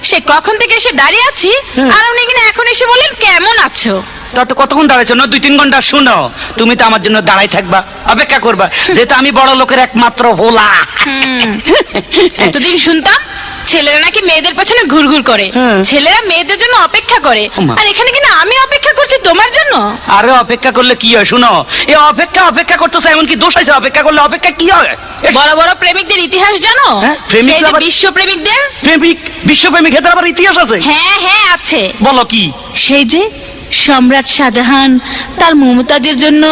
সে কখন থেকে এসে দাঁড়িয়ে আছি, আর উনি কিনা এখন এসে বলেন কেমন আছো। তো কতক্ষণ দাঁড়াইছো? না 2-3 ঘন্টা। শুনো, তুমি তো আমার জন্য দাঁড়াই থাকবা, অপেক্ষা করবা, যেহেতু আমি বড় লোকের একমাত্র ভোলা। এতদিন শুনতাম ছেলেরা নাকি মেয়েদের পেছনে ঘুরঘুর করে, ছেলেরা মেয়েদের জন্য অপেক্ষা করে, আর এখানে কিনা আমি অপেক্ষা করছি তোমার জন্য। আরে অপেক্ষা করলে কি হয়? শুনো, এই অপেক্ষা করতেছে, এমন কি দোষ আছে? অপেক্ষা করলে অপেক্ষা কি হয়? বড় বড় প্রেমিকদের ইতিহাস জানো? বিশ্ব প্রেমিকদের। বিশ্বপ্রেমিক এদের আবার ইতিহাস আছে? হ্যাঁ হ্যাঁ আছে। বলো কি? সেই যে সম্রাট শাহজাহান তার মমতাজের জন্য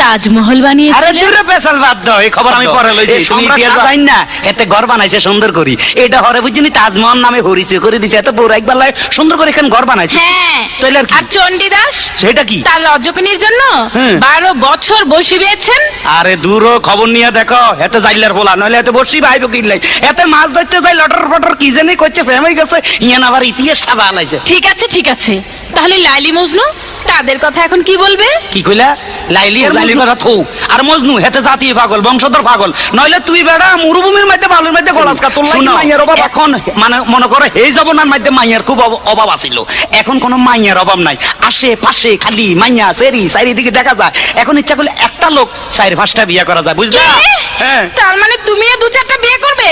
তাজমহল বানিয়েছিলেন। আরে দূরে পেছাল বাদ দাও, এই খবর আমি পরে লইছি। তুমি ইতিহাস জানি না, এতে ঘর বানাইছে সুন্দর করি। এটা হরে বুঝিনি তাজমহল নামে হরিছে করে দিছে, এত বড় একবার সুন্দর করে এখানে ঘর বানাইছে। হ্যাঁ, তাইলে আর চণ্ডীদাস সেটা কি? তার রজকিনীর জন্য 12 বছর বসি বেয়েছেন। আরে দূর খবর নিয়ে দেখো, এত জাইলার বলা, নইলে এত বসি ভাইব কিনলাই, এত মাছ ধরতে যাই লটর ফটর কি জানি করছে, প্রেম হয়ে গেছে, ইয়ান আবার ইতিহাস সাবা আলাইছে। ঠিক আছে ঠিক আছে, তাহলে লাইলি মজনু তাদের কথা এখন কি বলবে? কি কইলা? লাইলি আর লাইলি বেড়া থৌ, আর মজনু হেতে জাতীয় পাগল, বংশধর পাগল, নইলে তুই বেড়া মরুভূমির মধ্যে বালুর মধ্যে গলাসকা তোর লাগি মাইয়ার অভাব। এখন মানে মনে করো এই জবনার মধ্যে মাইয়ার খুব অভাব আছিল, এখন কোনো মাইয়ার অভাব নাই। আশে পাশে খালি মাইয়া সেরি চারিদিকে দেখা যায়। এখন ইচ্ছা করলে একটা লোক 4-5টা বিয়ে করা যায়, বুঝলা? হ্যাঁ, তার মানে তুমিও 2-4টা বিয়ে করবে?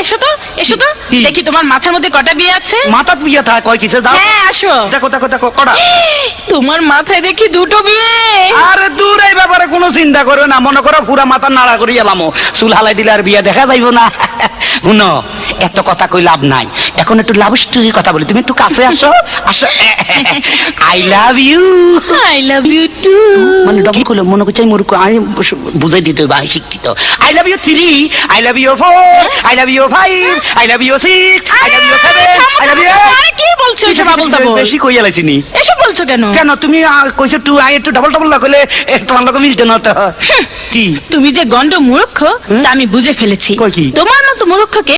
এসো তো এসো তো, দেখি তোমার মাথার মধ্যে কটা বিয়ে আছে। মাথার বিয়ে থাকে কয় কিসে? দাও হ্যাঁ আসো, দেখো দেখো দেখো কটা। তোমার মাথায় দেখি 2টো বিয়ে। আরে দূর, এই ব্যাপারে কোনো চিন্তা করো না, মনে করো পুরা মাথা নাড়া করি এলামো, চুল হালাই দিলে আর বিয়ে দেখা যাইব না। শুনো, এত কথা কই লাভ নাই, এখন একটু লাভ স্টোরির কথা বলি, তুমি একটু কাছে আসো। আসো, I love you. I love you too. মানে ডবল কইলো, মনে করছে মূর্খ, আমি বুঝাই দিতে ভাই শিক্ষিত। I love you 3, I love you 4, I love you 5, I love you 6, I love you 7, I love you. আরে কি বলছো এসব আবল তাবল? বেশি কই আলাইছিনি। এসব বলছো কেন? কেন তুমি কইছো 2, আই একটু ডাবল ডাবল না কইলে তোমার লোক মিলতে না তো। কি তুমি যে গন্ড মূর্খ তা আমি বুঝে ফেলেছি। কই কি? তোমার মতো মূর্খকে